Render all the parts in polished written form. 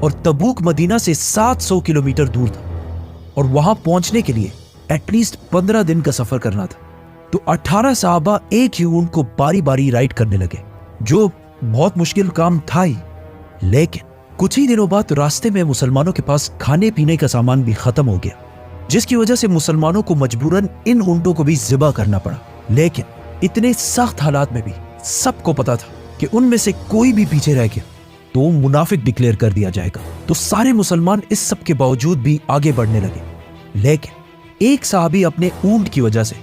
اور تبوک مدینہ سے 700 کلومیٹر دور تھا اور وہاں پہنچنے کے لیے ایٹ لیسٹ 15 دن کا سفر کرنا تھا. تو 18 صحابہ ایک ہی اونٹ کو باری باری رائڈ کرنے لگے, جو بہت مشکل کام تھا ہی. لیکن کچھ ہی دنوں بعد راستے میں مسلمانوں کے پاس کھانے پینے کا سامان بھی ختم ہو گیا, جس کی وجہ سے مسلمانوں کو مجبوراً ان اونٹوں کو بھی ذبح کرنا پڑا. لیکن اتنے سخت حالات میں بھی سب کو پتا تھا کہ ان میں سے کوئی بھی پیچھے رہ گیا تو منافق ڈکلیئر کر دیا جائے گا. تو سارے مسلمان اس سب کے باوجود بھی آگے بڑھنے لگے. لیکن ایک صحابی اپنے اونٹ کی وجہ سے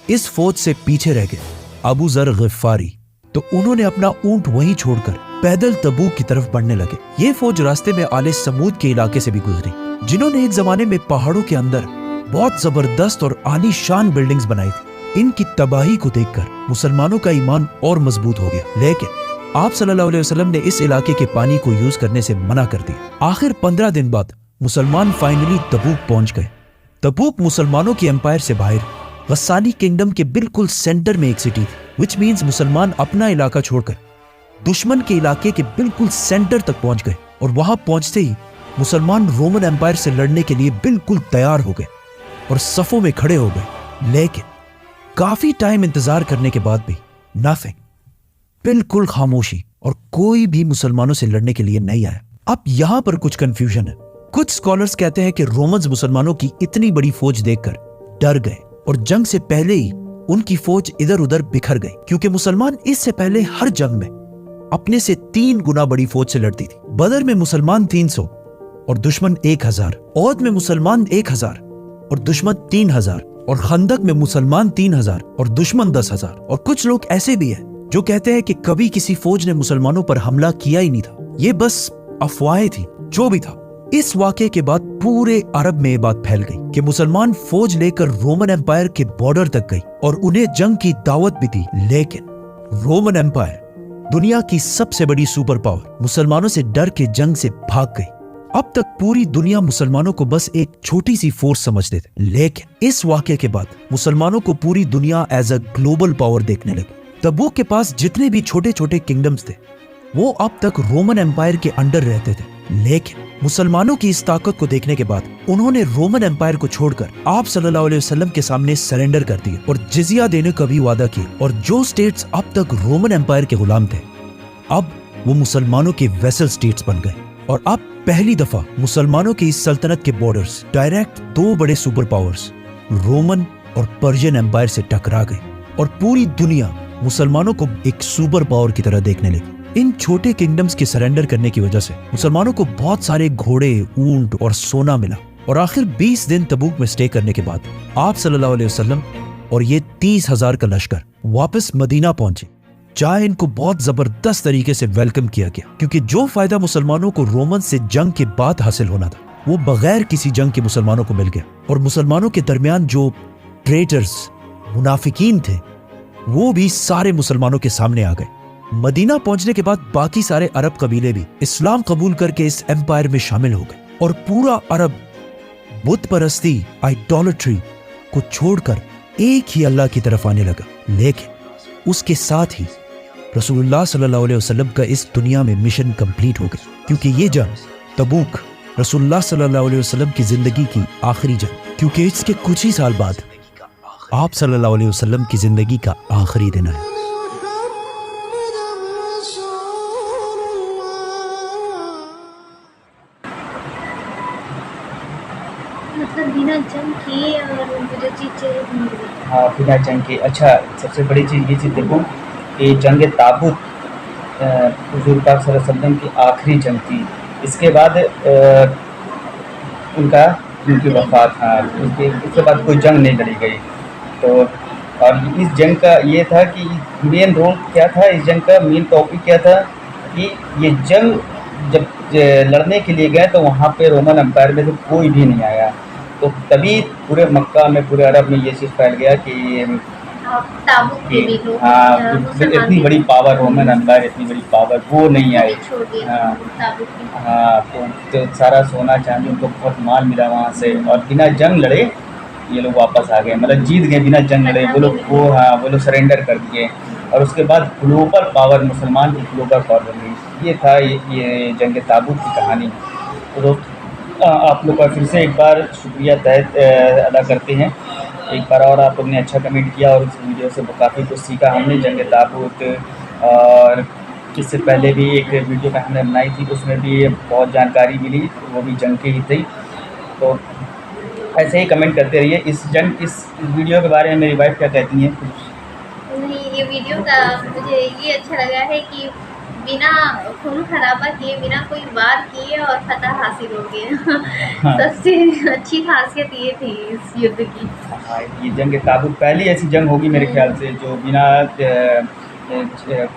اس فوج سے پیچھے رہ گئے, ابو ذر غفاری. تو انہوں نے اپنا اونٹ وہیں چھوڑ کر پیدل تبوک کی طرف بڑھنے لگے. یہ فوج راستے میں آل سمود کے علاقے سے بھی گزری, جنہوں نے ایک زمانے میں پہاڑوں کے اندر بہت زبردست اور عالی شان بلڈنگز بنائی تھی. ان کی تباہی کو دیکھ کر مسلمانوں کا ایمان اور مضبوط ہو گیا. لیکن آپ صلی اللہ علیہ وسلم نے اس علاقے کے پانی کو یوز کرنے سے منع کر دیا. آخر 15 دن بعد مسلمان فائنلی تبوک پہنچ گئے. تبوک مسلمانوں کی امپائر سے باہر غسانی کنگڈم کے بالکل سینٹر میں ایک سٹی تھی, وچ مینز مسلمان اپنا علاقہ چھوڑ کر دشمن کے علاقے کے بالکل سینٹر تک پہنچ گئے. اور وہاں پہنچتے ہی مسلمان رومن امپائر سے لڑنے کے لیے بالکل تیار ہو گئے اور صفوں میں کھڑے ہو گئے. لیکن کافی ٹائم انتظار کرنے کے بعد بھی نتھنگ, بالکل خاموشی, اور کوئی بھی مسلمانوں سے لڑنے کے لیے نہیں آیا. اب یہاں پر کچھ کنفیوژن ہے. کچھ سکولرز کہتے ہیں کہ رومنز مسلمانوں کی اتنی بڑی فوج دیکھ کر ڈر گئے اور جنگ سے پہلے ہی ان کی فوج ادھر ادھر بکھر گئی, کیونکہ مسلمان اس سے پہلے ہر جنگ میں اپنے سے 3 گنا بڑی فوج سے لڑتی تھی. بدر میں مسلمان 300 اور دشمن 1000, احد میں مسلمان 1000 اور دشمن 3000, اور خندق میں مسلمان 3000 اور دشمن 10,000. اور کچھ لوگ ایسے بھی ہیں جو کہتے ہیں کہ کبھی کسی فوج نے مسلمانوں پر حملہ کیا ہی نہیں تھا, یہ بس افواہیں تھی. جو بھی تھا, اس واقعے کے بعد پورے عرب میں یہ بات پھیل گئی کہ مسلمان فوج لے کر رومن امپائر کے بارڈر تک گئی اور انہیں جنگ کی دعوت بھی دی. لیکن رومن امپائر, دنیا کی سب سے بڑی سپر پاور, مسلمانوں سے ڈر کے جنگ سے بھاگ گئی. اب تک پوری دنیا مسلمانوں کو بس ایک چھوٹی سی فورس سمجھتے تھے, لیکن اس واقعے کے بعد مسلمانوں کو پوری دنیا ایز اے گلوبل پاور دیکھنے لگی. تبوک کے پاس جتنے بھی چھوٹے چھوٹے کنگڈمز تھے وہ اب تک رومن امپائر کے انڈر رہتے تھے. لیکن مسلمانوں کی اس طاقت کو دیکھنے کے بعد انہوں نے رومن امپائر کو چھوڑ کر آپ صلی اللہ علیہ وسلم کے سامنے سرنڈر کر دیا اور جزیہ دینے کا بھی وعدہ کیا. اور جو سٹیٹس اب تک رومن امپائر کے غلام تھے, اب وہ مسلمانوں کے ویسل سٹیٹس بن گئے. اور اب پہلی دفعہ مسلمانوں کی اس سلطنت کے بارڈرز ڈائریکٹ 2 بڑے سپر پاورز رومن اور پرشین امپائر سے ٹکرا گئے اور پوری دنیا مسلمانوں کو ایک سپر پاور کی طرح دیکھنے لگی. ان چھوٹے کنگڈمز کے سرنڈر کرنے کی وجہ سے مسلمانوں کو بہت سارے گھوڑے, اونٹ اور سونا ملا. اور آخر 20 دن تبوک میں سٹے کرنے کے بعد آپ صلی اللہ علیہ وسلم اور یہ 30,000 کا لشکر واپس مدینہ پہنچے, جہاں ان کو بہت زبردست طریقے سے ویلکم کیا گیا, کیونکہ جو فائدہ مسلمانوں کو رومن سے جنگ کے بعد حاصل ہونا تھا وہ بغیر کسی جنگ کے مسلمانوں کو مل گیا. اور مسلمانوں کے درمیان جو ٹریٹرز, منافقین تھے, وہ بھی سارے مسلمانوں کے سامنے آ گئے. مدینہ پہنچنے کے بعد باقی سارے عرب قبیلے بھی اسلام قبول کر کے اس امپائر میں شامل ہو گئے اور پورا عرب بت پرستی, آئیڈولٹری کو چھوڑ کر ایک ہی اللہ کی طرف آنے لگا. لیکن اس کے ساتھ ہی رسول اللہ صلی اللہ علیہ وسلم کا اس دنیا میں مشن کمپلیٹ ہو گئی, کیونکہ یہ جنگ تبوک رسول اللہ صلی اللہ علیہ وسلم کی زندگی کی آخری جنگ, کیونکہ اس کے کچھ ہی سال بعد آپ صلی اللہ علیہ وسلم کی زندگی کا آخری دن ہے. مطلب بنا جنگ کیے اور جو چیز چاہیے مل گئی. ہاں, بنا جنگ کی. اچھا, سب سے بڑی چیز یہ چیز دیکھو کہ جنگ تابوت حضور پاک صلی اللہ علیہ وسلم کی آخری جنگ تھی. اس کے بعد ان کی وفات, ہاں, اس کے بعد کوئی جنگ نہیں لڑی گئی. تو اور اس جنگ کا یہ تھا کہ مین رول کیا تھا, اس جنگ کا مین ٹاپک کیا تھا کہ یہ جنگ جب لڑنے کے لیے گئے تو وہاں پہ رومن امپائر میں سے کوئی بھی نہیں آیا. تو تبھی پورے مکہ میں, پورے عرب میں یہ چیز پھیل گیا کہ تابوت کے بھی لوگ, ہاں, اتنی بڑی پاور رومن امپائر, اتنی بڑی پاور وہ نہیں آئی. ہاں, تو سارا سونا چاندی ان کو بہت مال ملا وہاں سے, اور بنا جنگ لڑے یہ لوگ واپس آ گئے, مطلب جیت گئے بنا جنگ لڑے وہ لوگ. وہ لوگ سرنڈر کر دیے. اور اس کے بعد گلوبل پاور, مسلمان کی گلوبل پاور بن گئی. یہ تھا یہ جنگ تابوت کی کہانی. تو دوست آپ لوگ کا پھر سے ایک بار شکریہ ادا کرتے ہیں. ایک بار اور آپ لوگ نے اچھا کمنٹ کیا اور اس ویڈیو سے کافی کچھ سیکھا ہم نے. جنگ تابوت اور اس سے پہلے بھی ایک ویڈیو کا ہم نے بنائی تھی، اس میں بھی بہت جانکاری ملی، وہ بھی جنگ کی ہی تھی. تو ایسے ہی کمنٹ کرتے رہیے. اس ویڈیو کے بارے میں میری وائف کیا کہتی ہیں؟ نہیں، یہ ویڈیو کا مجھے یہ اچھا لگا ہے کہ بنا خون خرابہ کیے، بنا کوئی وار کیے اور فتح حاصل ہو گیا. سب سے اچھی خاصیت یہ تھی اس یدھ کی. ہاں، یہ جنگ تابوت پہلی ایسی جنگ ہوگی میرے خیال سے جو بنا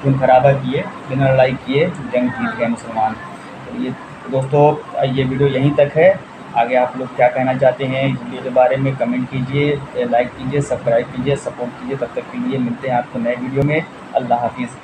خون خرابہ کیے، بنا لڑائی کیے جنگ جیت گئے مسلمان. تو یہ دوستو یہ ویڈیو یہیں تک ہے. آگے آپ لوگ کیا کہنا چاہتے ہیں اس ویڈیو کے بارے میں کمنٹ کیجیے، لائک کیجیے، سبسکرائب کیجیے، سپورٹ کیجیے. تب تک کے لیے ملتے ہیں آپ کو نئے ویڈیو میں. اللہ حافظ.